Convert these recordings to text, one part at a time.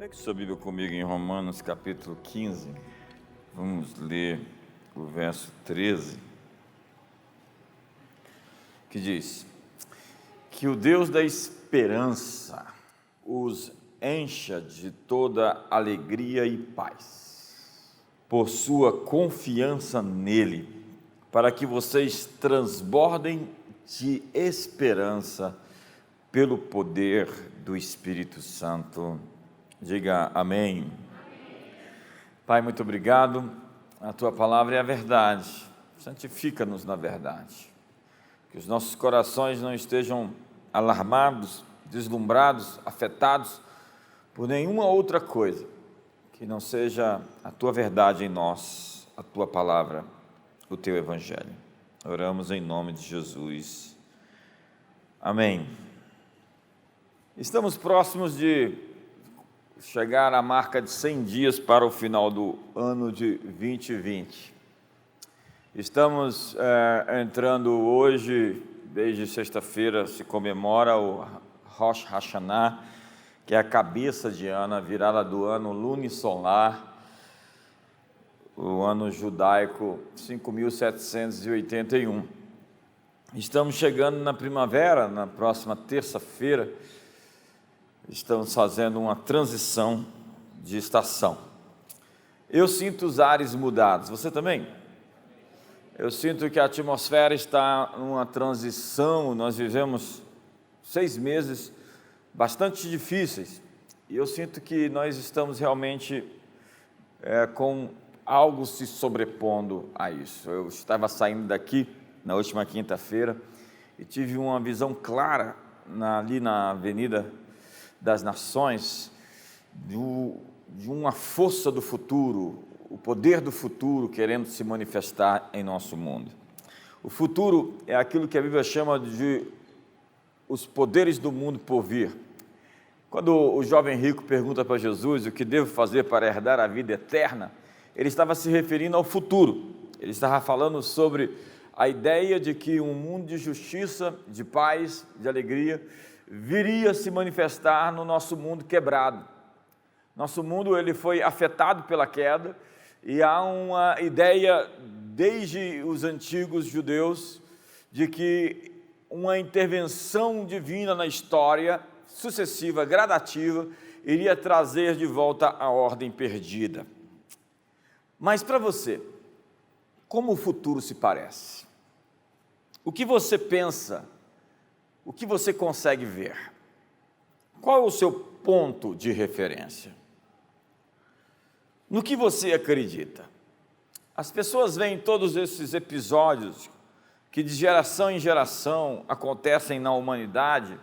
Pegue sua Bíblia comigo em Romanos capítulo 15, vamos ler o verso 13, que diz: que o Deus da esperança os encha de toda alegria e paz, por sua confiança nele, para que vocês transbordem de esperança pelo poder do Espírito Santo. Diga amém. Amém. Pai, muito obrigado. A tua palavra é a verdade. Santifica-nos na verdade. Que os nossos corações não estejam alarmados, deslumbrados, afetados por nenhuma outra coisa que não seja a tua verdade em nós, a tua palavra, o teu evangelho. Oramos em nome de Jesus. Amém. Estamos próximos de chegar à marca de 100 dias para o final do ano de 2020. Estamos entrando hoje, desde sexta-feira se comemora o Rosh Hashanah, que é a cabeça de ano, a virada do ano lunisolar, o ano judaico 5781. Estamos chegando na primavera, na próxima terça-feira. Estamos fazendo uma transição de estação. Eu sinto os ares mudados, você também? Eu sinto que a atmosfera está numa transição. Nós vivemos 6 meses bastante difíceis, e eu sinto que nós estamos realmente com algo se sobrepondo a isso. Eu estava saindo daqui na última quinta-feira e tive uma visão clara ali na Avenida das Nações, de uma força do futuro, o poder do futuro querendo se manifestar em nosso mundo. O futuro é aquilo que a Bíblia chama de os poderes do mundo por vir. Quando o jovem rico pergunta para Jesus o que devo fazer para herdar a vida eterna, ele estava se referindo ao futuro. Ele estava falando sobre a ideia de que um mundo de justiça, de paz, de alegria, viria se manifestar no nosso mundo quebrado. Nosso mundo ele foi afetado pela queda, e há uma ideia desde os antigos judeus de que uma intervenção divina na história, sucessiva, gradativa, iria trazer de volta a ordem perdida. Mas para você, como o futuro se parece? O que você pensa? O que você consegue ver? Qual é o seu ponto de referência? No que você acredita? As pessoas veem todos esses episódios que de geração em geração acontecem na humanidade,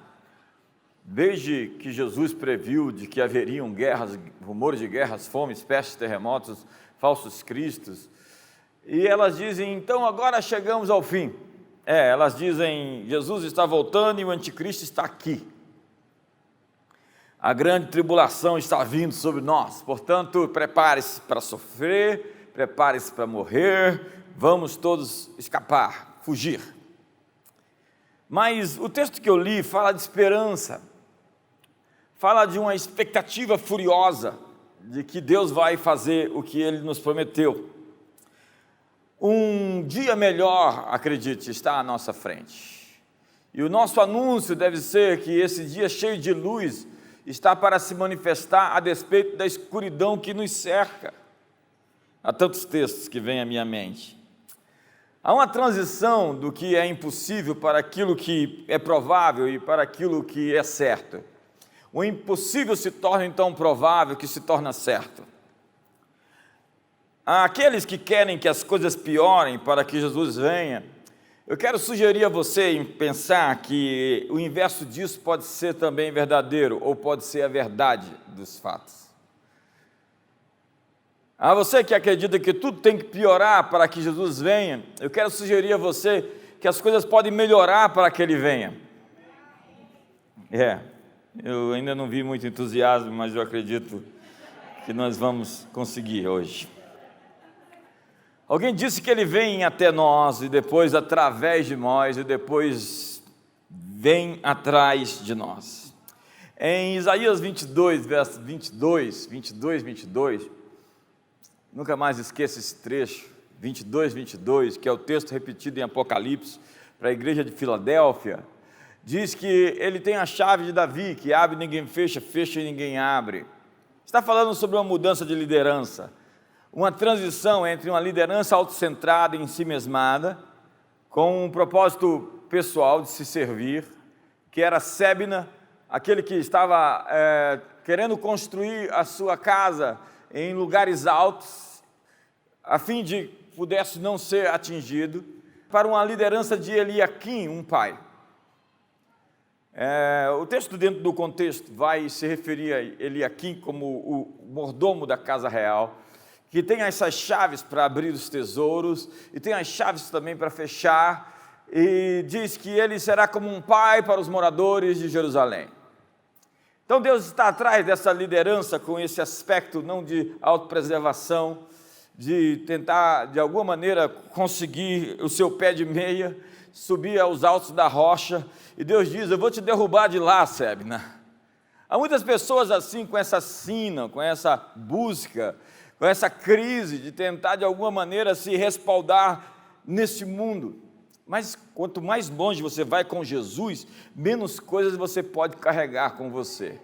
desde que Jesus previu de que haveriam guerras, rumores de guerras, fomes, pestes, terremotos, falsos cristos, e elas dizem, então agora chegamos ao fim. Elas dizem, Jesus está voltando e o anticristo está aqui. A grande tribulação está vindo sobre nós, portanto, prepare-se para sofrer, prepare-se para morrer, vamos todos escapar, fugir. Mas o texto que eu li fala de esperança, fala de uma expectativa furiosa de que Deus vai fazer o que Ele nos prometeu. Um dia melhor, acredite, está à nossa frente. E o nosso anúncio deve ser que esse dia cheio de luz está para se manifestar a despeito da escuridão que nos cerca. Há tantos textos que vêm à minha mente. Há uma transição do que é impossível para aquilo que é provável e para aquilo que é certo. O impossível se torna então provável, que se torna certo. Aqueles que querem que as coisas piorem para que Jesus venha, eu quero sugerir a você em pensar que o inverso disso pode ser também verdadeiro, ou pode ser a verdade dos fatos. A você que acredita que tudo tem que piorar para que Jesus venha, eu quero sugerir a você que as coisas podem melhorar para que Ele venha. Eu ainda não vi muito entusiasmo, mas eu acredito que nós vamos conseguir hoje. Alguém disse que Ele vem até nós, e depois através de nós, e depois vem atrás de nós. Em Isaías 22, verso 22, nunca mais esqueça esse trecho, 22, que é o texto repetido em Apocalipse para a igreja de Filadélfia, diz que ele tem a chave de Davi, que abre e ninguém fecha, fecha e ninguém abre. Está falando sobre uma mudança de liderança, uma transição entre uma liderança autocentrada e em si mesmada, com um propósito pessoal de se servir, que era Sebna, aquele que estava querendo construir a sua casa em lugares altos, a fim de pudesse não ser atingido, para uma liderança de Eliaquim, um pai. O texto dentro do contexto vai se referir a Eliaquim como o mordomo da casa real, que tem essas chaves para abrir os tesouros e tem as chaves também para fechar, e diz que ele será como um pai para os moradores de Jerusalém. Então Deus está atrás dessa liderança com esse aspecto não de autopreservação, de tentar de alguma maneira conseguir o seu pé de meia, subir aos altos da rocha, e Deus diz: eu vou te derrubar de lá, Sebna. Há muitas pessoas assim, com essa sina, com essa busca, com essa crise de tentar de alguma maneira se respaldar nesse mundo. Mas quanto mais longe você vai com Jesus, menos coisas você pode carregar com você.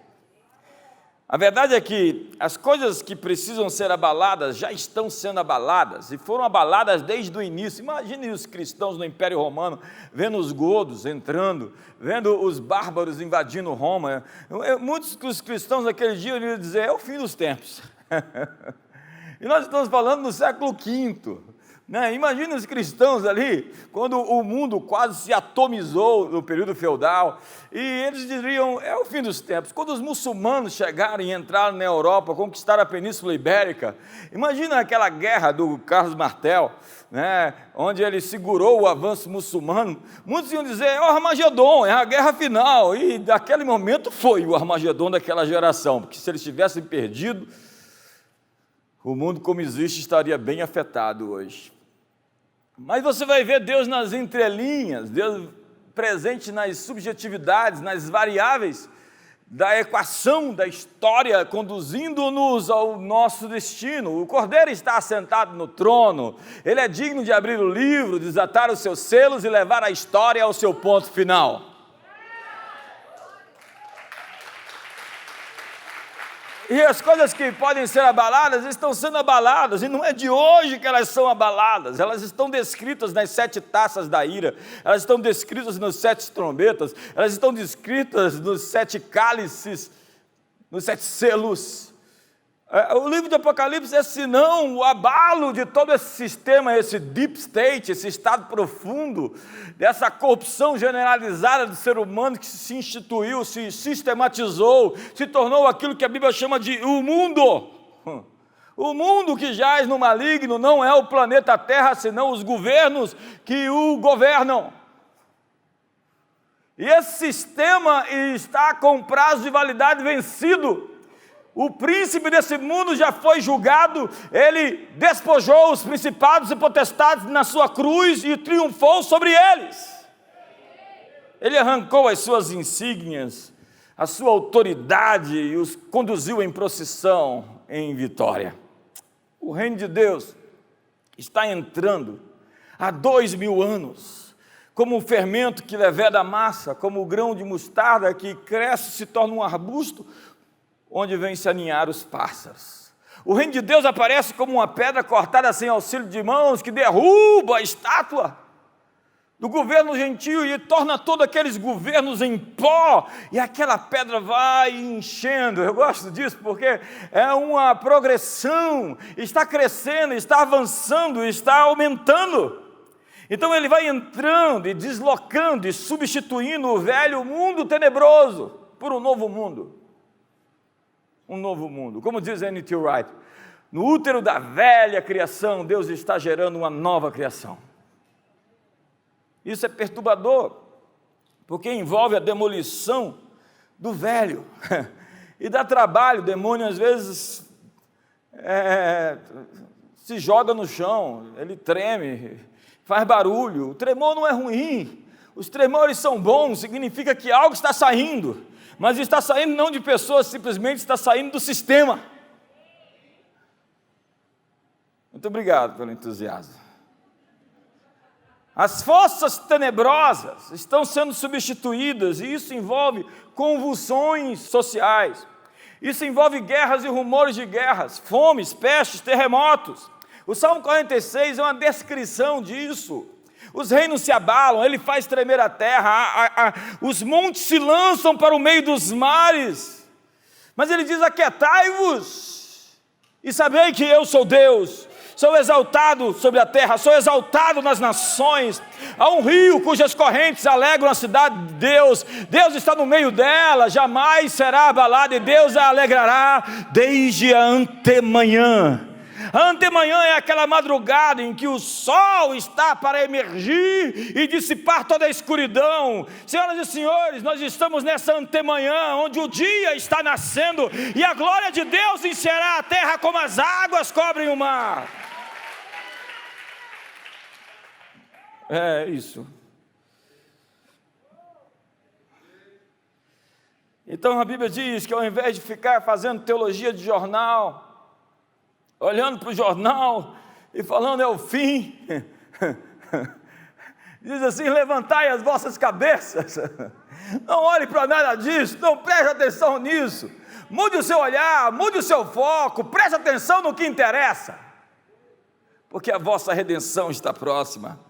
A verdade é que as coisas que precisam ser abaladas já estão sendo abaladas, e foram abaladas desde o início. Imagine os cristãos no Império Romano, vendo os godos entrando, vendo os bárbaros invadindo Roma. Muitos dos cristãos naquele dia iriam dizer: é o fim dos tempos. E nós estamos falando no século V. Imagina os cristãos ali, quando o mundo quase se atomizou no período feudal, e eles diriam: é o fim dos tempos. Quando os muçulmanos chegaram e entraram na Europa, conquistaram a Península Ibérica, imagina aquela guerra do Carlos Martel, onde ele segurou o avanço muçulmano. Muitos iam dizer: é o Armagedon, é a guerra final, e daquele momento foi o Armagedon daquela geração, porque se eles tivessem perdido, o mundo como existe estaria bem afetado hoje. Mas você vai ver Deus nas entrelinhas, Deus presente nas subjetividades, nas variáveis da equação da história, conduzindo-nos ao nosso destino. O Cordeiro está assentado no trono, ele é digno de abrir o livro, desatar os seus selos e levar a história ao seu ponto final. E as coisas que podem ser abaladas estão sendo abaladas, e não é de hoje que elas são abaladas. Elas estão descritas nas 7 taças da ira, elas estão descritas nos 7 trombetas, elas estão descritas nos 7 cálices, nos 7 selos. O livro de Apocalipse é senão o abalo de todo esse sistema, esse deep state, esse estado profundo, dessa corrupção generalizada do ser humano que se instituiu, se sistematizou, se tornou aquilo que a Bíblia chama de o mundo. O mundo que jaz no maligno não é o planeta Terra, senão os governos que o governam. E esse sistema está com prazo de validade vencido. O príncipe desse mundo já foi julgado, ele despojou os principados e potestades na sua cruz e triunfou sobre eles. Ele arrancou as suas insígnias, a sua autoridade e os conduziu em procissão em vitória. O reino de Deus está entrando há 2000 anos, como o fermento que leveda a massa, como o grão de mostarda que cresce e se torna um arbusto, onde vem se aninhar os pássaros. O reino de Deus aparece como uma pedra cortada sem auxílio de mãos, que derruba a estátua do governo gentio e torna todos aqueles governos em pó, e aquela pedra vai enchendo. Eu gosto disso porque é uma progressão, está crescendo, está avançando, está aumentando. Então ele vai entrando e deslocando e substituindo o velho mundo tenebroso por um novo mundo. Um novo mundo. Como diz N.T. Wright, no útero da velha criação, Deus está gerando uma nova criação. Isso é perturbador, porque envolve a demolição do velho, e dá trabalho. O demônio às vezes se joga no chão, ele treme, faz barulho. O tremor não é ruim, os tremores são bons, significa que algo está saindo. mas está saindo não de pessoas, simplesmente está saindo do sistema. Muito obrigado pelo entusiasmo. As forças tenebrosas estão sendo substituídas, e isso envolve convulsões sociais. Isso envolve guerras e rumores de guerras, fomes, pestes, terremotos. O Salmo 46 é uma descrição disso. Os reinos se abalam, ele faz tremer a terra, os montes se lançam para o meio dos mares. Mas ele diz: aquietai-vos e sabei que eu sou Deus. Sou exaltado sobre a terra, sou exaltado nas nações. Há um rio cujas correntes alegram a cidade de Deus. Deus está no meio dela, jamais será abalada, e Deus a alegrará desde a antemanhã. A antemanhã é aquela madrugada em que o sol está para emergir e dissipar toda a escuridão. Senhoras e senhores, nós estamos nessa antemanhã, onde o dia está nascendo, e a glória de Deus encherá a terra como as águas cobrem o mar. É isso. Então a Bíblia diz que ao invés de ficar fazendo teologia de jornal, olhando para o jornal e falando é o fim, diz assim: levantai as vossas cabeças, não olhe para nada disso, não preste atenção nisso, mude o seu olhar, mude o seu foco, preste atenção no que interessa, porque a vossa redenção está próxima.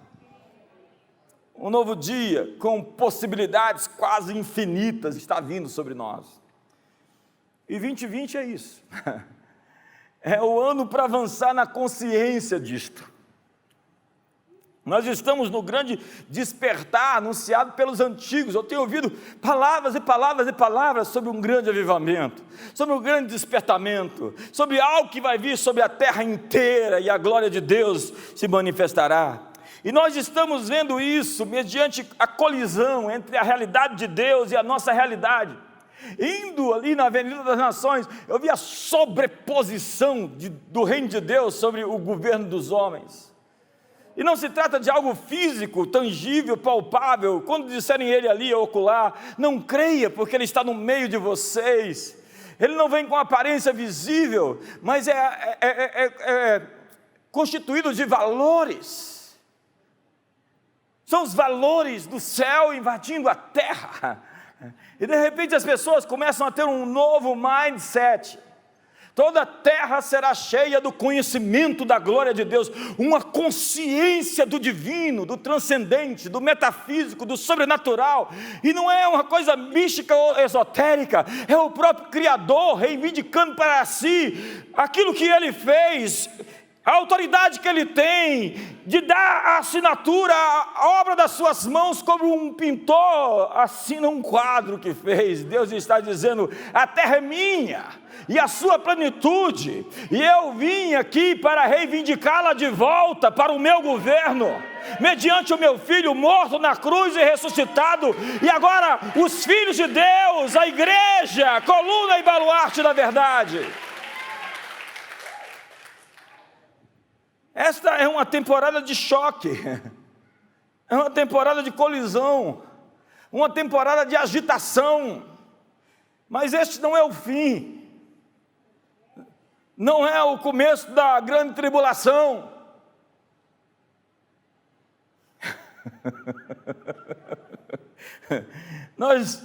Um novo dia com possibilidades quase infinitas está vindo sobre nós. E 2020 é isso. É o ano para avançar na consciência disto. Nós estamos no grande despertar anunciado pelos antigos. Eu tenho ouvido palavras e palavras e palavras sobre um grande avivamento, sobre um grande despertamento, sobre algo que vai vir sobre a terra inteira e a glória de Deus se manifestará. E nós estamos vendo isso mediante a colisão entre a realidade de Deus e a nossa realidade. Indo ali na Avenida das Nações, eu vi a sobreposição do reino de Deus sobre o governo dos homens. E não se trata de algo físico, tangível, palpável. Quando disserem ele ali, ocular, não creia, porque ele está no meio de vocês. Ele não vem com aparência visível, mas é constituído de valores. São os valores do céu invadindo a terra. E de repente as pessoas começam a ter um novo mindset. Toda a terra será cheia do conhecimento da glória de Deus, uma consciência do divino, do transcendente, do metafísico, do sobrenatural. E não é uma coisa mística ou esotérica, é o próprio Criador reivindicando para si aquilo que Ele fez, a autoridade que Ele tem de dar a assinatura, a obra das suas mãos, como um pintor assina um quadro que fez. Deus está dizendo: a terra é minha e a sua plenitude, e eu vim aqui para reivindicá-la de volta para o meu governo, mediante o meu Filho morto na cruz e ressuscitado, e agora os filhos de Deus, a igreja, coluna e baluarte da verdade. Esta é uma temporada de choque, é uma temporada de colisão, uma temporada de agitação, mas este não é o fim, não é o começo da grande tribulação. Nós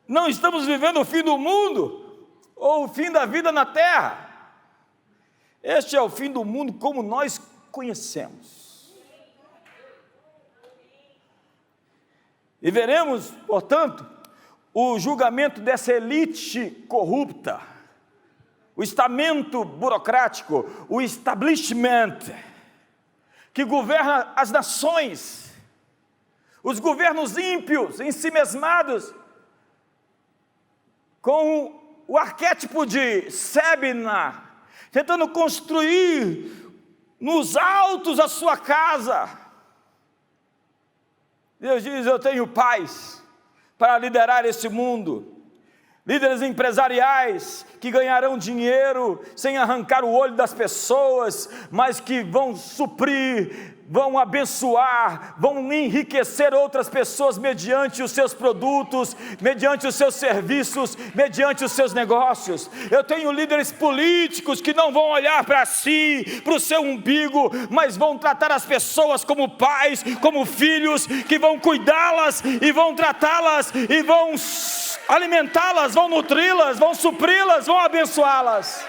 não estamos vivendo o fim do mundo, ou o fim da vida na terra. Este é o fim do mundo como nós conhecemos. E veremos, portanto, o julgamento dessa elite corrupta, o estamento burocrático, o establishment, que governa as nações, os governos ímpios, ensimesmados, com o arquétipo de Sebna, tentando construir nos altos a sua casa. Deus diz: eu tenho paz para liderar esse mundo, líderes empresariais que ganharão dinheiro sem arrancar o olho das pessoas, mas que vão suprir, vão abençoar, vão enriquecer outras pessoas mediante os seus produtos, mediante os seus serviços, mediante os seus negócios. Eu tenho líderes políticos que não vão olhar para si, para o seu umbigo, mas vão tratar as pessoas como pais, como filhos, que vão cuidá-las e vão tratá-las e vão alimentá-las, vão nutri-las, vão supri-las, vão abençoá-las.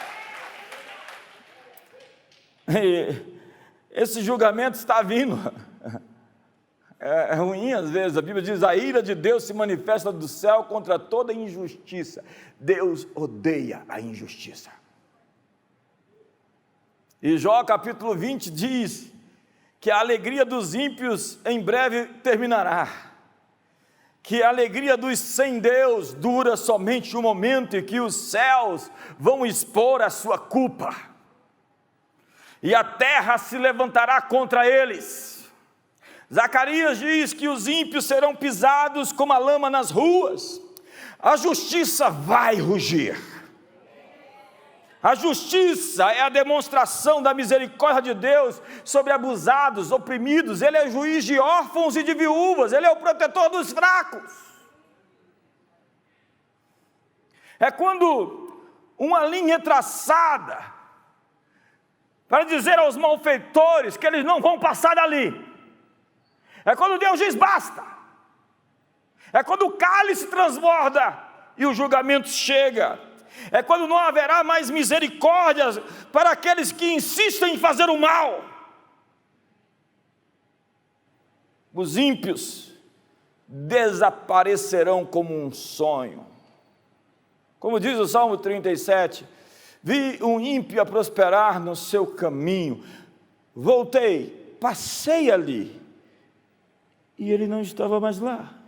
Esse julgamento está vindo. É ruim às vezes. A Bíblia diz: a ira de Deus se manifesta do céu contra toda injustiça. Deus odeia a injustiça. E Jó capítulo 20 diz que a alegria dos ímpios em breve terminará, que a alegria dos sem Deus dura somente um momento, e que os céus vão expor a sua culpa, e a terra se levantará contra eles. Zacarias diz que os ímpios serão pisados como a lama nas ruas. A justiça vai rugir. A justiça é a demonstração da misericórdia de Deus sobre abusados, oprimidos. Ele é juiz de órfãos e de viúvas. Ele é o protetor dos fracos. É quando uma linha é traçada para dizer aos malfeitores que eles não vão passar dali. É quando Deus diz basta. É quando o cálice transborda e o julgamento chega. É quando não haverá mais misericórdia para aqueles que insistem em fazer o mal. Os ímpios desaparecerão como um sonho. Como diz o Salmo 37, vi um ímpio a prosperar no seu caminho. Voltei, passei ali, e ele não estava mais lá.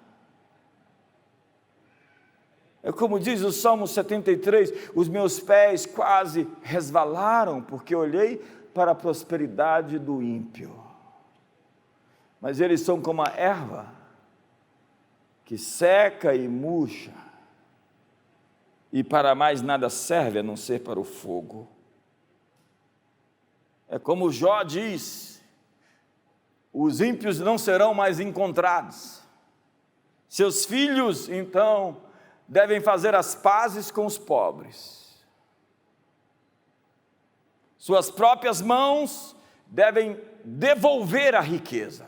É como diz o Salmo 73, os meus pés quase resvalaram, porque olhei para a prosperidade do ímpio. Mas eles são como a erva, que seca e murcha, e para mais nada serve a não ser para o fogo. É como Jó diz, os ímpios não serão mais encontrados. Seus filhos, então, devem fazer as pazes com os pobres. Suas próprias mãos devem devolver a riqueza.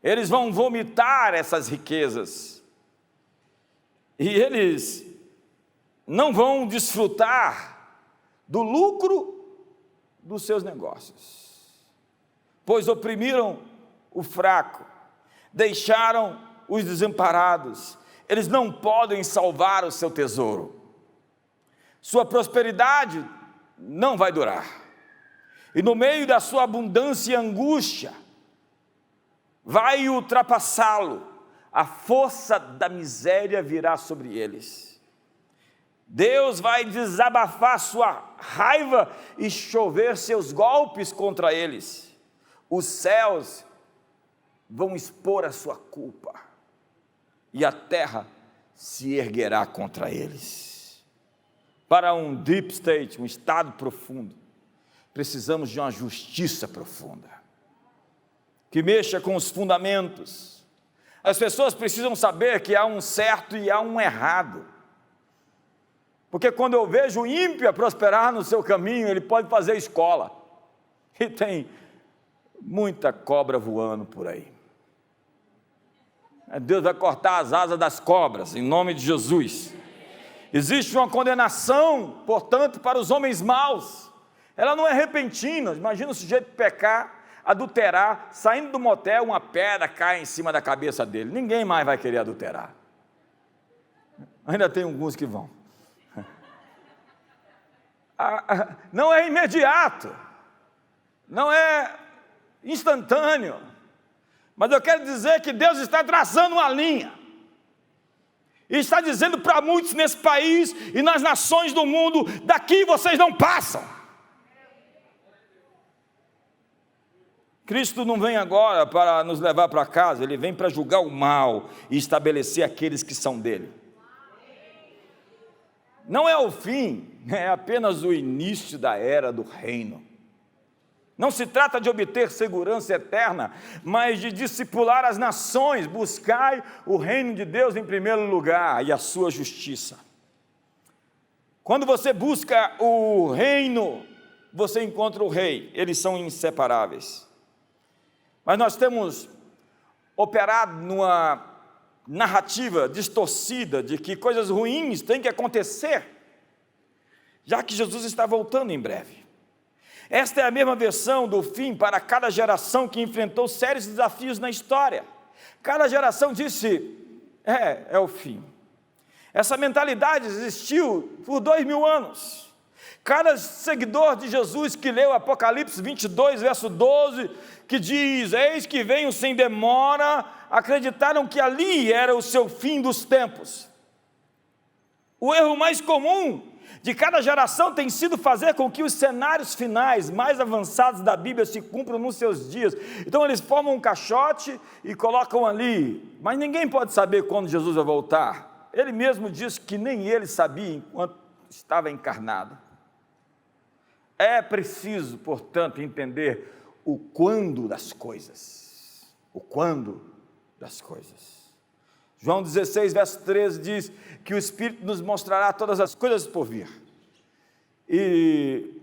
Eles vão vomitar essas riquezas. E eles não vão desfrutar do lucro dos seus negócios, pois oprimiram o fraco, deixaram os desamparados. Eles não podem salvar o seu tesouro. Sua prosperidade não vai durar. E no meio da sua abundância e angústia, vai ultrapassá-lo. A força da miséria virá sobre eles. Deus vai desabafar sua raiva e chover seus golpes contra eles. Os céus vão expor a sua culpa, e a terra se erguerá contra eles. Para um deep state, um estado profundo, precisamos de uma justiça profunda, que mexa com os fundamentos. As pessoas precisam saber que há um certo e há um errado, porque quando eu vejo o ímpio a prosperar no seu caminho, ele pode fazer escola, e tem muita cobra voando por aí. Deus vai cortar as asas das cobras, em nome de Jesus. Existe uma condenação, portanto, para os homens maus. Ela não é repentina. Imagina o sujeito pecar, adulterar, saindo do motel, uma pedra cai em cima da cabeça dele. Ninguém mais vai querer adulterar. Ainda tem alguns que vão. Não é imediato, não é instantâneo. Mas eu quero dizer que Deus está traçando uma linha, e está dizendo para muitos nesse país e nas nações do mundo: daqui vocês não passam. Cristo não vem agora para nos levar para casa, Ele vem para julgar o mal e estabelecer aqueles que são dele. não é o fim, é apenas o início da era do reino. Não se trata de obter segurança eterna, mas de discipular as nações. Buscai o reino de Deus em primeiro lugar e a sua justiça. Quando você busca o reino, você encontra o rei. Eles são inseparáveis. Mas nós temos operado numa narrativa distorcida de que coisas ruins têm que acontecer, já que Jesus está voltando em breve. Esta é a mesma versão do fim para cada geração que enfrentou sérios desafios na história. Cada geração disse, é o fim. Essa mentalidade existiu por 2000 anos. Cada seguidor de Jesus que leu Apocalipse 22, verso 12, que diz, eis que venho sem demora, acreditaram que ali era o seu fim dos tempos. O erro mais comum de cada geração tem sido fazer com que os cenários finais mais avançados da Bíblia se cumpram nos seus dias. Então eles formam um caixote e colocam ali, mas ninguém pode saber quando Jesus vai voltar. Ele mesmo disse que nem ele sabia enquanto estava encarnado. É preciso, portanto, entender o quando das coisas. O quando das coisas. João 16, verso 13 diz que o Espírito nos mostrará todas as coisas por vir. E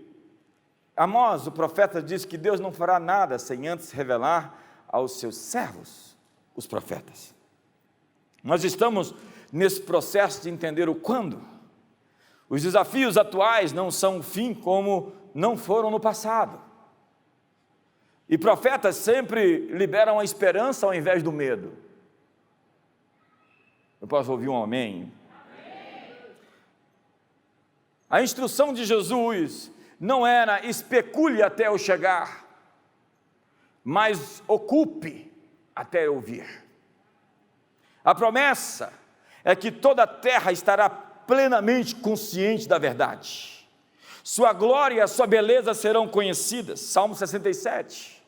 Amós, o profeta, diz que Deus não fará nada sem antes revelar aos seus servos, os profetas. Nós estamos nesse processo de entender o quando. Os desafios atuais não são o fim como não foram no passado. E profetas sempre liberam a esperança ao invés do medo. Eu posso ouvir um amém? Amém. A instrução de Jesus não era especule até eu chegar, mas ocupe até eu vir. A promessa é que toda a terra estará plenamente consciente da verdade. Sua glória e a sua beleza serão conhecidas. Salmo 67.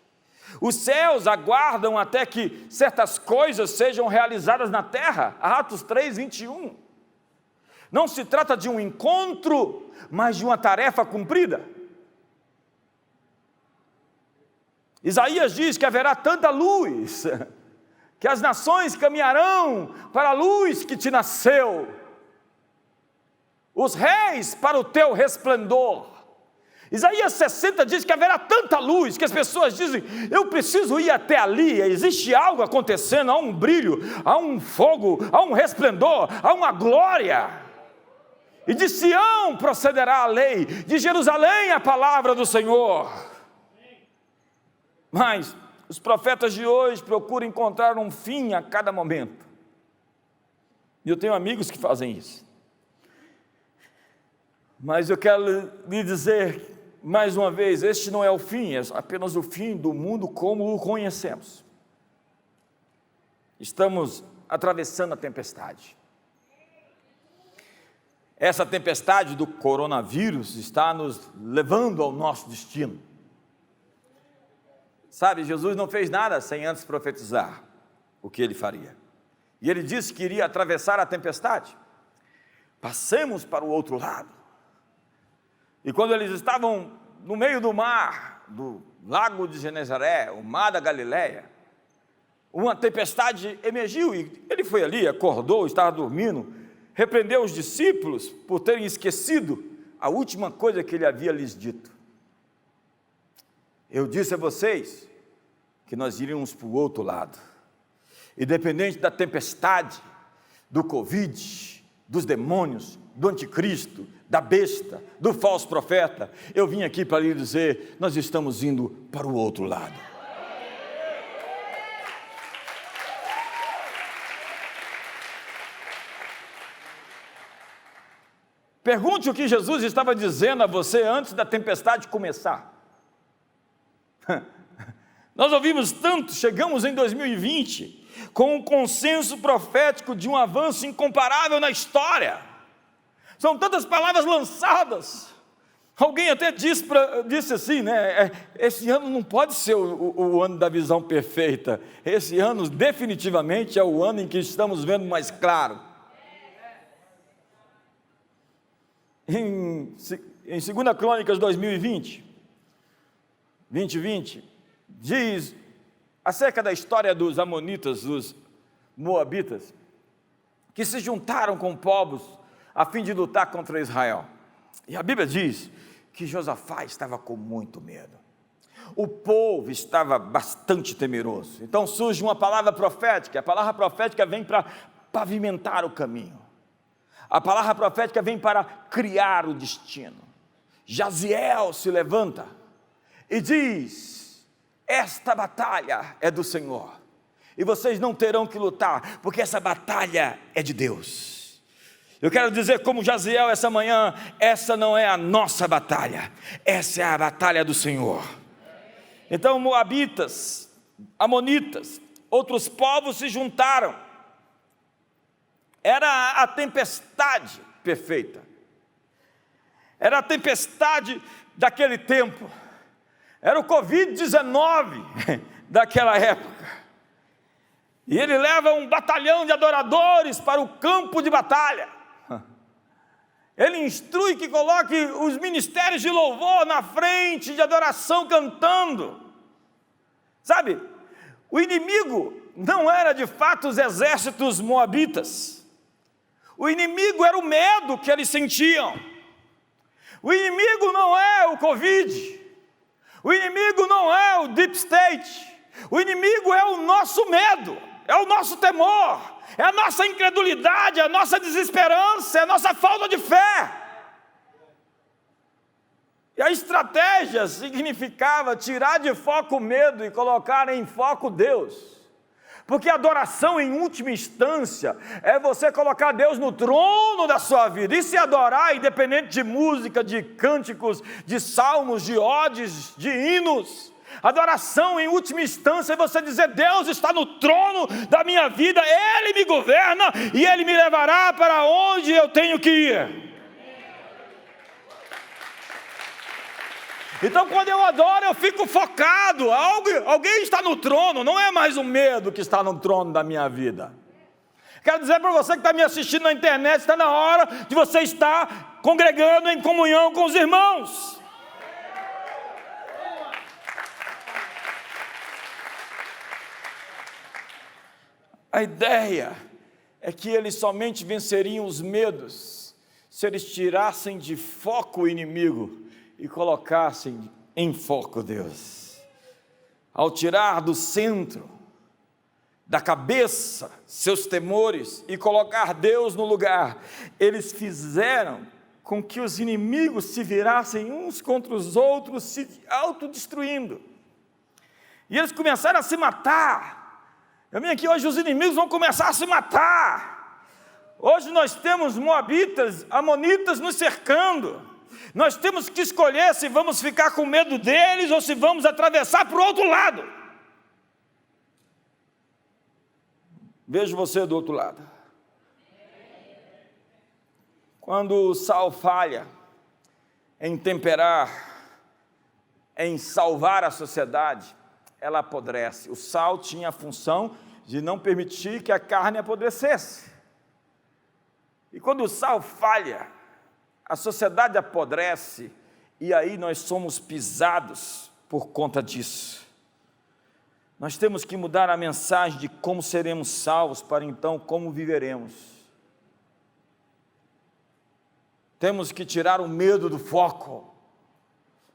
Os céus aguardam até que certas coisas sejam realizadas na terra. Atos 3, 21. Não se trata de um encontro, mas de uma tarefa cumprida. Isaías diz que haverá tanta luz, que as nações caminharão para a luz que te nasceu, os reis para o teu resplendor. Isaías 60 diz que haverá tanta luz, que as pessoas dizem, eu preciso ir até ali, existe algo acontecendo, há um brilho, há um fogo, há um resplendor, há uma glória. E de Sião procederá a lei, de Jerusalém a palavra do Senhor. Mas os profetas de hoje procuram encontrar um fim a cada momento. E eu tenho amigos que fazem isso. Mas eu quero lhe dizer, mais uma vez, este não é o fim, é apenas o fim do mundo como o conhecemos. Estamos atravessando a tempestade. Essa tempestade do coronavírus está nos levando ao nosso destino. Sabe, Jesus não fez nada sem antes profetizar o que ele faria. E ele disse que iria atravessar a tempestade. Passemos para o outro lado. E quando eles estavam no meio do mar, do lago de Genezaré, o mar da Galileia, uma tempestade emergiu e ele foi ali, acordou, estava dormindo, repreendeu os discípulos por terem esquecido a última coisa que ele havia lhes dito. Eu disse a vocês que nós iríamos para o outro lado. Independente da tempestade, do Covid, dos demônios, do anticristo, da besta, do falso profeta, eu vim aqui para lhe dizer, nós estamos indo para o outro lado. Pergunte o que Jesus estava dizendo a você antes da tempestade começar. Nós ouvimos tanto, chegamos em 2020 com um consenso profético de um avanço incomparável na história. São tantas palavras lançadas. Alguém até disse assim, né? Esse ano não pode ser o ano da visão perfeita. Esse ano definitivamente é o ano em que estamos vendo mais claro. em 2 Crônicas 2020, diz acerca da história dos amonitas, dos moabitas, que se juntaram com povos a fim de lutar contra Israel. E a Bíblia diz que Josafá estava com muito medo. O povo estava bastante temeroso. Então surge uma palavra profética. A palavra profética vem para pavimentar o caminho. A palavra profética vem para criar o destino. Jaziel se levanta e diz: esta batalha é do Senhor, e vocês não terão que lutar, porque essa batalha é de Deus. Eu quero dizer como Jaziel essa manhã: essa não é a nossa batalha, essa é a batalha do Senhor. Então moabitas, amonitas, outros povos se juntaram. Era a tempestade perfeita, era a tempestade daquele tempo, era o Covid-19 daquela época. E ele leva um batalhão de adoradores para o campo de batalha. Ele instrui que coloque os ministérios de louvor na frente de adoração cantando. Sabe, o inimigo não era de fato os exércitos moabitas. O inimigo era o medo que eles sentiam. O inimigo não é o Covid. O inimigo não é o Deep State. O inimigo é o nosso medo, é o nosso temor, é a nossa incredulidade, é a nossa desesperança, é a nossa falta de fé. E a estratégia significava tirar de foco o medo e colocar em foco Deus. Porque a adoração, em última instância, é você colocar Deus no trono da sua vida. E se adorar, independente de música, de cânticos, de salmos, de odes, de hinos. Adoração, em última instância, é você dizer: Deus está no trono da minha vida, Ele me governa e Ele me levará para onde eu tenho que ir. Então quando eu adoro, eu fico focado, alguém está no trono, não é mais o medo que está no trono da minha vida. Quero dizer para você que está me assistindo na internet, está na hora de você estar congregando em comunhão com os irmãos. A ideia é que eles somente venceriam os medos se eles tirassem de foco o inimigo e colocassem em foco Deus. Ao tirar do centro, da cabeça, seus temores e colocar Deus no lugar, eles fizeram com que os inimigos se virassem uns contra os outros, se autodestruindo. E eles começaram a se matar. Eu vim aqui hoje, os inimigos vão começar a se matar. Hoje nós temos moabitas, amonitas nos cercando. Nós temos que escolher se vamos ficar com medo deles ou se vamos atravessar para o outro lado. Vejo você do outro lado. Quando o sal falha em temperar, em salvar a sociedade, ela apodrece. O sal tinha a função de não permitir que a carne apodrecesse. E quando o sal falha, a sociedade apodrece, e aí nós somos pisados por conta disso. Nós temos que mudar a mensagem de como seremos salvos para então como viveremos. Temos que tirar o medo do foco,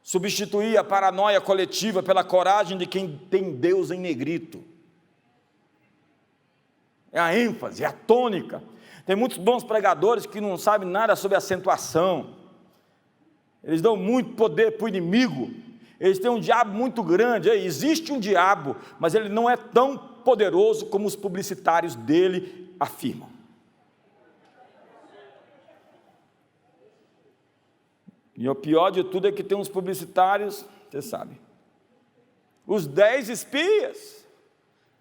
substituir a paranoia coletiva pela coragem de quem tem Deus em negrito. É a ênfase, é a tônica. Tem muitos bons pregadores que não sabem nada sobre acentuação. Eles dão muito poder para o inimigo. Eles têm um diabo muito grande. Existe um diabo, mas ele não é tão poderoso como os publicitários dele afirmam. E o pior de tudo é que tem uns publicitários, você sabe, os 10 espias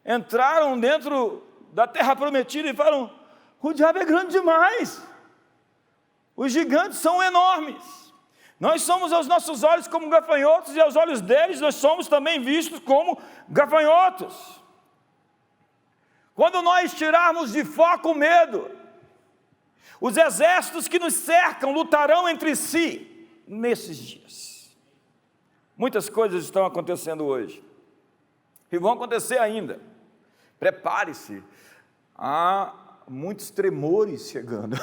entraram dentro da terra prometida e falaram: o diabo é grande demais, os gigantes são enormes, nós somos aos nossos olhos como gafanhotos, e aos olhos deles nós somos também vistos como gafanhotos. Quando nós tirarmos de foco o medo, Os exércitos que nos cercam lutarão entre si nesses dias. Muitas coisas estão acontecendo hoje e vão acontecer ainda. Prepare-se, há muitos tremores chegando.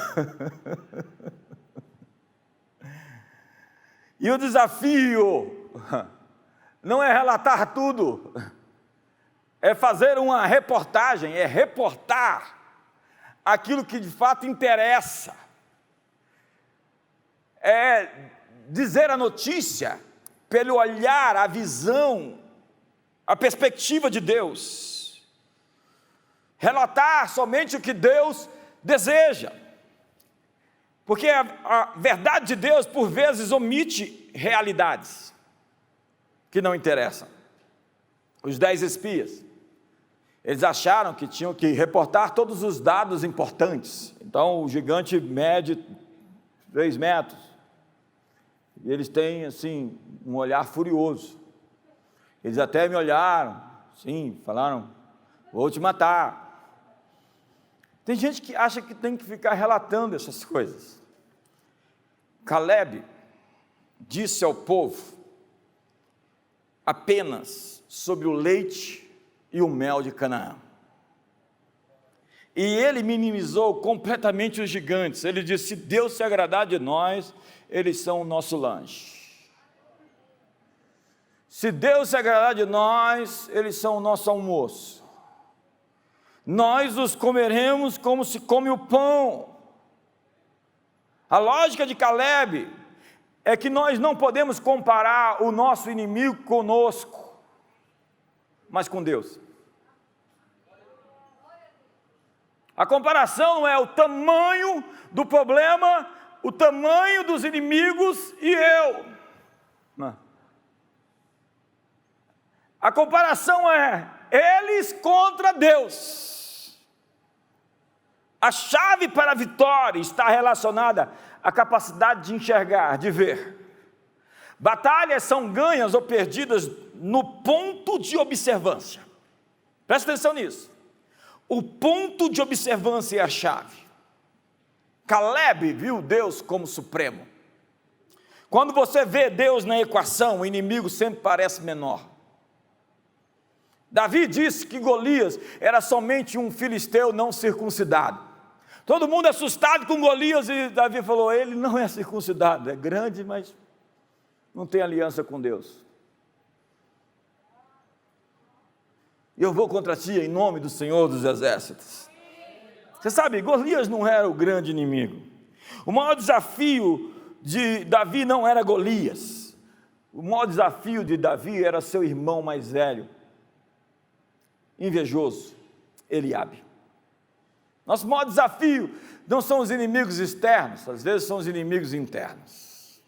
E o desafio não é relatar tudo, é fazer uma reportagem, é reportar aquilo que de fato interessa, é dizer a notícia pelo olhar, a visão, a perspectiva de Deus, relatar somente o que Deus deseja, porque a verdade de Deus por vezes omite realidades que não interessam. Os 10 espias, eles acharam que tinham que reportar todos os dados importantes. Então o gigante mede 3 metros, e eles têm assim um olhar furioso. Eles até me olharam, sim, falaram: vou te matar. Tem gente que acha que tem que ficar relatando essas coisas. Caleb disse ao povo apenas sobre o leite e o mel de Canaã. E ele minimizou completamente os gigantes. Ele disse: se Deus se agradar de nós, eles são o nosso lanche. Se Deus se agradar de nós, eles são o nosso almoço. Nós os comeremos como se come o pão. A lógica de Caleb é que nós não podemos comparar o nosso inimigo conosco, mas com Deus. A comparação é o tamanho do problema, o tamanho dos inimigos e eu. A comparação é eles contra Deus. A chave para a vitória está relacionada à capacidade de enxergar, de ver. Batalhas são ganhas ou perdidas no ponto de observância. Presta atenção nisso. O ponto de observância é a chave. Caleb viu Deus como supremo. Quando você vê Deus na equação, o inimigo sempre parece menor. Davi disse que Golias era somente um filisteu não circuncidado. Todo mundo assustado com Golias, e Davi falou: ele não é circuncidado, é grande, mas não tem aliança com Deus. E eu vou contra ti em nome do Senhor dos Exércitos. Você sabe, Golias não era o grande inimigo. O maior desafio de Davi não era Golias. O maior desafio de Davi era seu irmão mais velho, invejoso, Eliabe. Nosso maior desafio não são os inimigos externos, às vezes são os inimigos internos.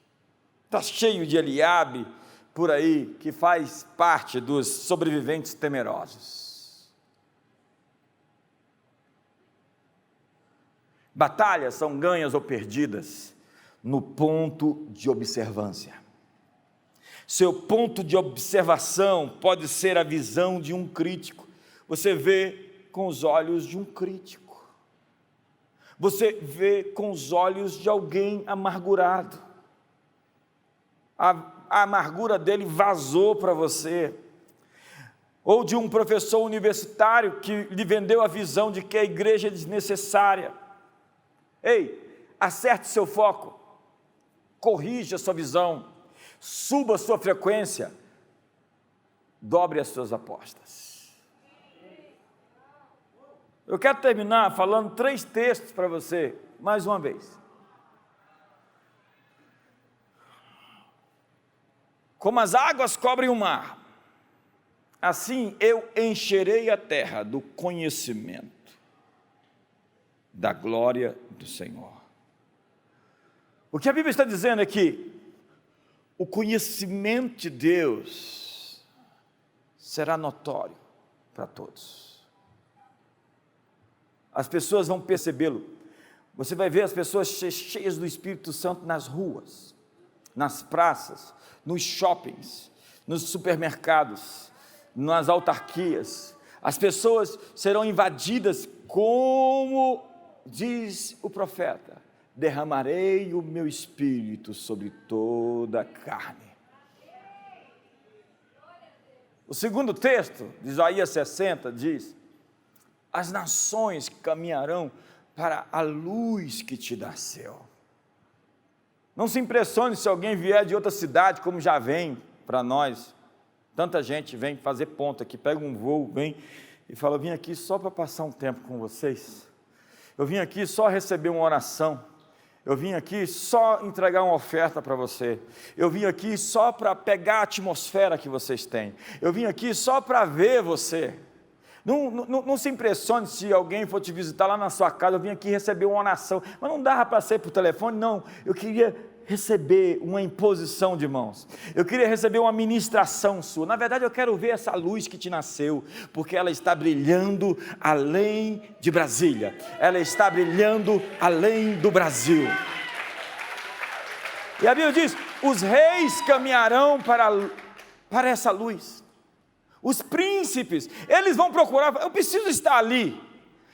Está cheio de Eliabe por aí, que faz parte dos sobreviventes temerosos. Batalhas são ganhas ou perdidas no ponto de observância. Seu ponto de observação pode ser a visão de um crítico. Você vê com os olhos de um crítico. Você vê com os olhos de alguém amargurado. A amargura dele vazou para você. Ou de um professor universitário que lhe vendeu a visão de que a igreja é desnecessária. Ei, acerte seu foco. Corrija a sua visão. Suba a sua frequência. Dobre as suas apostas. Eu quero terminar falando 3 textos para você, mais uma vez. Como as águas cobrem o mar, assim eu encherei a terra do conhecimento da glória do Senhor. O que a Bíblia está dizendo é que o conhecimento de Deus será notório para todos. As pessoas vão percebê-lo. Você vai ver as pessoas cheias do Espírito Santo nas ruas, nas praças, nos shoppings, nos supermercados, nas autarquias. As pessoas serão invadidas como diz o profeta: derramarei o meu espírito sobre toda a carne. O segundo texto, de Isaías 60, diz: as nações caminharão para a luz que te nasceu. Não se impressione se alguém vier de outra cidade, como já vem para nós. Tanta gente vem fazer ponto aqui, pega um voo, vem e fala: eu vim aqui só para passar um tempo com vocês. Eu vim aqui só receber uma oração. Eu vim aqui só entregar uma oferta para você. Eu vim aqui só para pegar a atmosfera que vocês têm. Eu vim aqui só para ver você. Não se impressione se alguém for te visitar lá na sua casa. Eu vim aqui receber uma oração, mas não dava para ser por telefone, não. Eu queria receber uma imposição de mãos. Eu queria receber uma ministração sua. Na verdade, eu quero ver essa luz que te nasceu, porque ela está brilhando além de Brasília. Ela está brilhando além do Brasil. E a Bíblia diz: os reis caminharão para essa luz. Os príncipes, eles vão procurar. Eu preciso estar ali.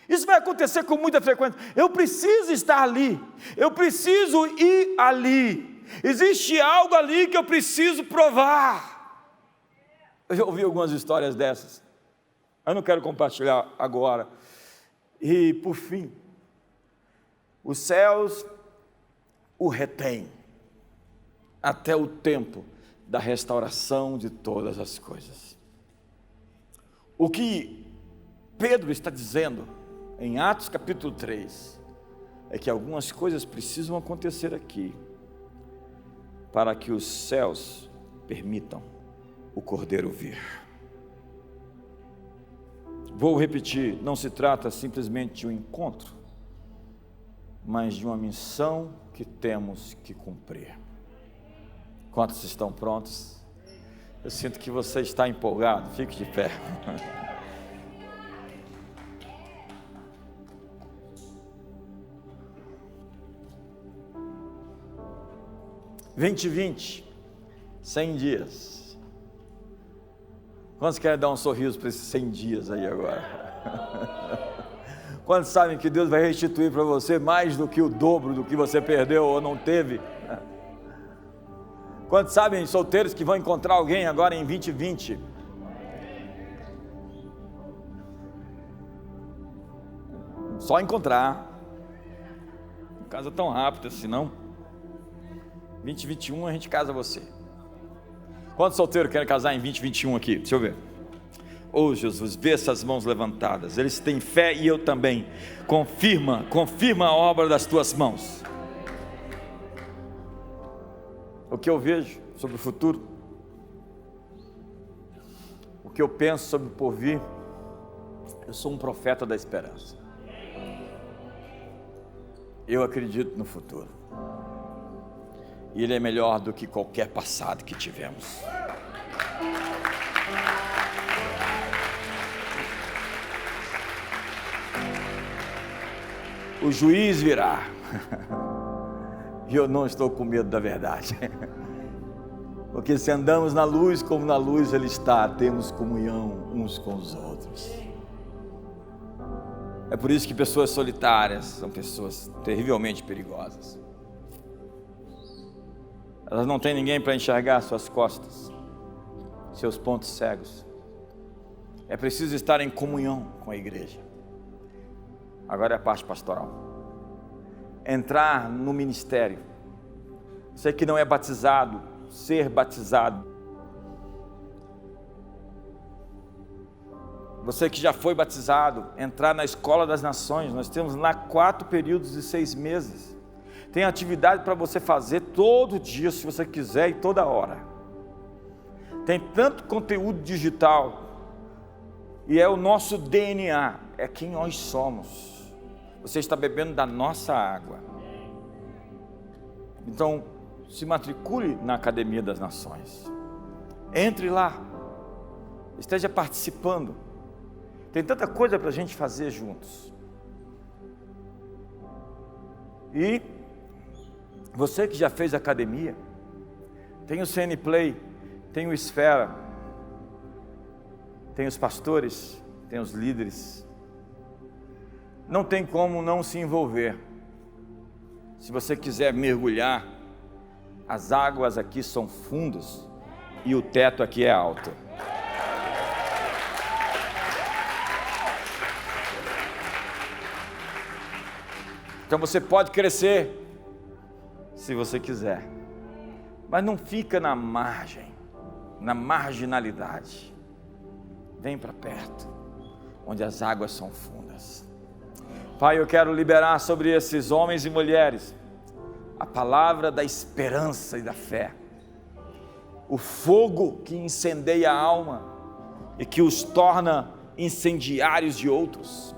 Isso vai acontecer com muita frequência. Eu preciso estar ali. Eu preciso ir ali. Existe algo ali que eu preciso provar. Eu já ouvi algumas histórias dessas. Eu não quero compartilhar agora. E por fim, os céus o retêm até o tempo da restauração de todas as coisas. O que Pedro está dizendo em Atos capítulo 3, é que algumas coisas precisam acontecer aqui, para que os céus permitam o Cordeiro vir. Vou repetir, não se trata simplesmente de um encontro, mas de uma missão que temos que cumprir. Quantos estão prontos? Eu sinto que você está empolgado, fique de pé. 2020, 100 dias. Quantos querem dar um sorriso para esses 100 dias aí agora? Quantos sabem que Deus vai restituir para você mais do que o dobro do que você perdeu ou não teve? Quantos sabem, solteiros, que vão encontrar alguém agora em 2020? Só encontrar. Não casa tão rápido assim, não. 2021 a gente casa você. Quantos solteiros querem casar em 2021 aqui? Deixa eu ver. Oh Jesus, vê essas mãos levantadas. Eles têm fé e eu também. Confirma a obra das tuas mãos. O que eu vejo sobre o futuro, o que eu penso sobre o porvir, eu sou um profeta da esperança. Eu acredito no futuro. E ele é melhor do que qualquer passado que tivemos. O juiz virá. E eu não estou com medo da verdade. Porque se andamos na luz como na luz ele está, temos comunhão uns com os outros. É por isso que pessoas solitárias são pessoas terrivelmente perigosas. Elas não têm ninguém para enxergar suas costas, seus pontos cegos. É preciso estar em comunhão com a igreja. Agora é a parte pastoral. Entrar no ministério. Você que não é batizado, ser batizado. Você que já foi batizado, entrar na escola das nações. Nós temos lá 4 períodos de 6 meses. Tem atividade para você fazer todo dia, se você quiser, e toda hora. Tem tanto conteúdo digital. E é o nosso DNA, é quem nós somos. Você está bebendo da nossa água. Então, se matricule na Academia das Nações. Entre lá. Esteja participando. Tem tanta coisa para a gente fazer juntos. E você que já fez academia, tem o CN Play, tem o Esfera, tem os pastores, tem os líderes. não tem como não se envolver. Se você quiser mergulhar, as águas aqui são fundas e o teto aqui é alto. Então você pode crescer, se você quiser, mas não fica na margem, na marginalidade. Vem para perto, onde as águas são fundas. Pai, eu quero liberar sobre esses homens e mulheres a palavra da esperança e da fé, o fogo que incendeia a alma e que os torna incendiários de outros,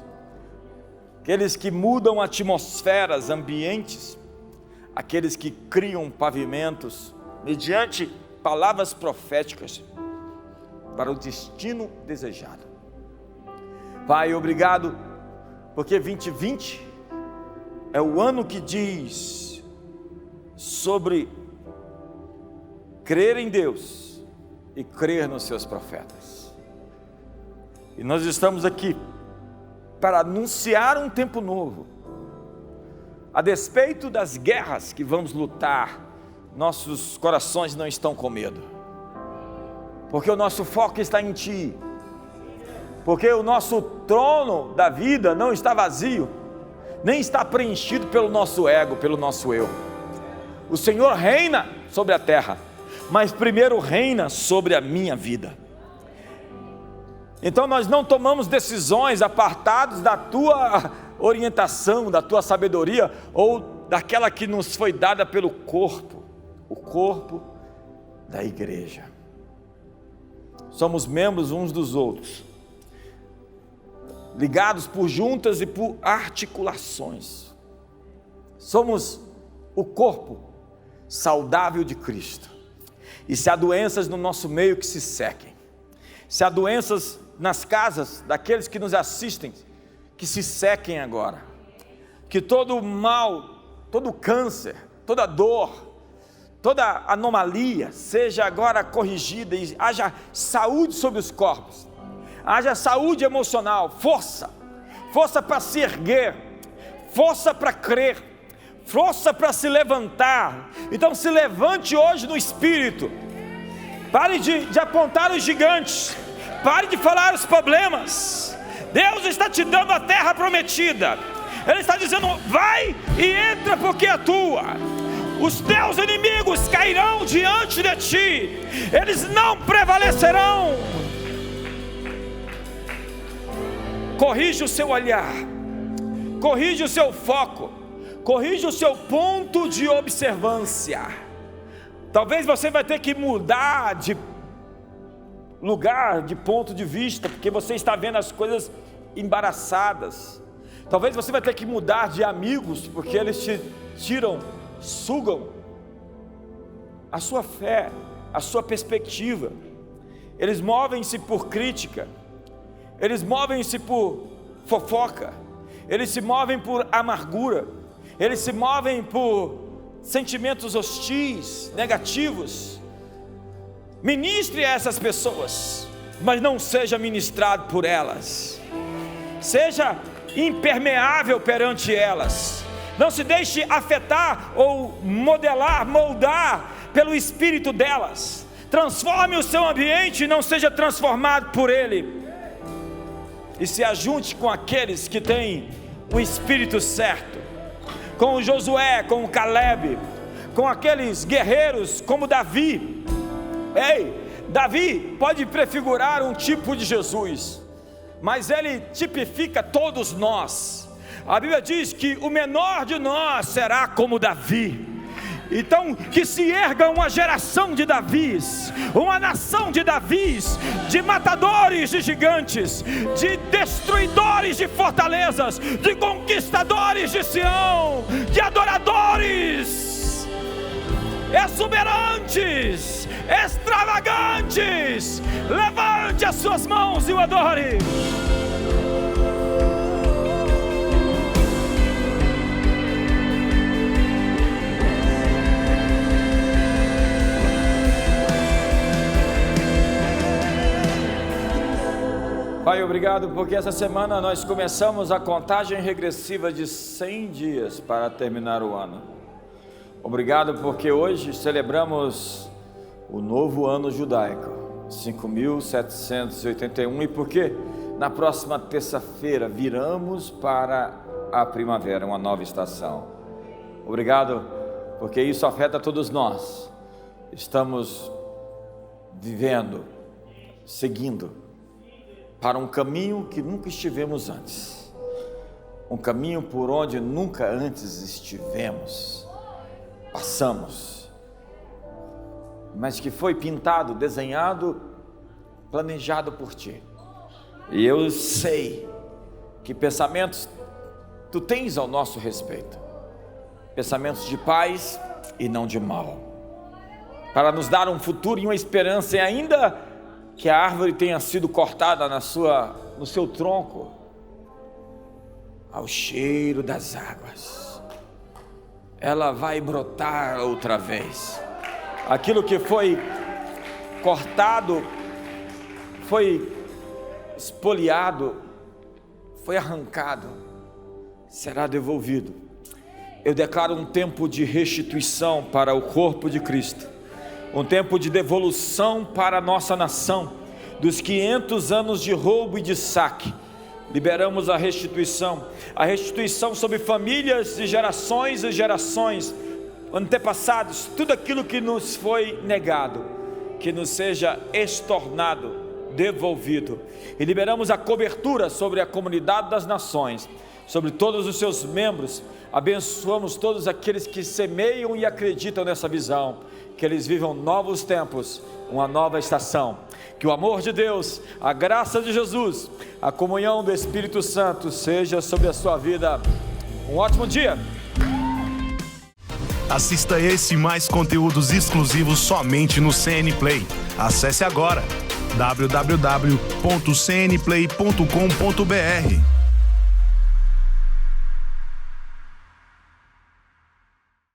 aqueles que mudam atmosferas, ambientes, aqueles que criam pavimentos mediante palavras proféticas para o destino desejado. Pai, obrigado, porque 2020 é o ano que diz sobre crer em Deus e crer nos seus profetas. E nós estamos aqui para anunciar um tempo novo. A despeito das guerras que vamos lutar, nossos corações não estão com medo, porque o nosso foco está em Ti, porque o nosso trono da vida não está vazio, nem está preenchido pelo nosso ego, pelo nosso eu. O Senhor reina sobre a terra, mas primeiro reina sobre a minha vida. Então nós não tomamos decisões apartados da Tua orientação, da Tua sabedoria, ou daquela que nos foi dada pelo corpo, o corpo da igreja. Somos membros uns dos outros, ligados por juntas e por articulações. Somos o corpo saudável de Cristo. E se há doenças no nosso meio, que se sequem. Se há doenças nas casas daqueles que nos assistem, que se sequem agora. Que todo mal, todo câncer, toda dor, toda anomalia seja agora corrigida e haja saúde sobre os corpos. Haja saúde emocional, força para se erguer, força para crer, força para se levantar. Então se levante hoje no Espírito. Pare de apontar os gigantes, pare de falar os problemas. Deus está te dando a terra prometida. Ele está dizendo: vai e entra, porque é tua. Os teus inimigos cairão diante de ti, eles não prevalecerão. Corrige o seu olhar, corrige o seu foco, corrige o seu ponto de observância. Talvez você vai ter que mudar de lugar, de ponto de vista, porque você está vendo as coisas embaraçadas. Talvez você vai ter que mudar de amigos, porque eles te tiram, sugam a sua fé, a sua perspectiva. Eles movem-se por crítica, eles movem-se por fofoca, eles se movem por amargura, eles se movem por sentimentos hostis, negativos. Ministre a essas pessoas, mas não seja ministrado por elas. Seja impermeável perante elas. Não se deixe afetar ou moldar pelo espírito delas. Transforme o seu ambiente e não seja transformado por ele. E se ajunte com aqueles que têm o espírito certo, com o Josué, com o Caleb, com aqueles guerreiros como Davi. Ei, Davi pode prefigurar um tipo de Jesus, mas ele tipifica todos nós. A Bíblia diz que o menor de nós será como Davi. Então que se erga uma geração de Davis, uma nação de Davis, de matadores de gigantes, de destruidores de fortalezas, de conquistadores de Sião, de adoradores exuberantes, extravagantes. Levante as suas mãos e o adore. Pai, obrigado porque essa semana nós começamos a contagem regressiva de 100 dias para terminar o ano. Obrigado porque hoje celebramos o novo ano judaico, 5.781, e porque na próxima terça-feira viramos para a primavera, uma nova estação. Obrigado porque isso afeta todos nós. Estamos vivendo, seguindo para um caminho que nunca estivemos antes, um caminho por onde nunca antes estivemos, passamos, mas que foi pintado, desenhado, planejado por Ti. E eu sei que pensamentos Tu tens ao nosso respeito, pensamentos de paz e não de mal, para nos dar um futuro e uma esperança, e ainda que a árvore tenha sido cortada no seu tronco, ao cheiro das águas, ela vai brotar outra vez. Aquilo que foi cortado, foi espoliado, foi arrancado, será devolvido. Eu declaro um tempo de restituição para o corpo de Cristo, um tempo de devolução para a nossa nação, dos 500 anos de roubo e de saque. Liberamos a restituição sobre famílias e gerações, antepassados, tudo aquilo que nos foi negado, que nos seja estornado, devolvido. E liberamos a cobertura sobre a comunidade das nações, sobre todos os seus membros. Abençoamos todos aqueles que semeiam e acreditam nessa visão, que eles vivam novos tempos, uma nova estação. Que o amor de Deus, a graça de Jesus, a comunhão do Espírito Santo seja sobre a sua vida. Um ótimo dia! Assista esse e mais conteúdos exclusivos somente no CN Play. Acesse agora www.cnplay.com.br.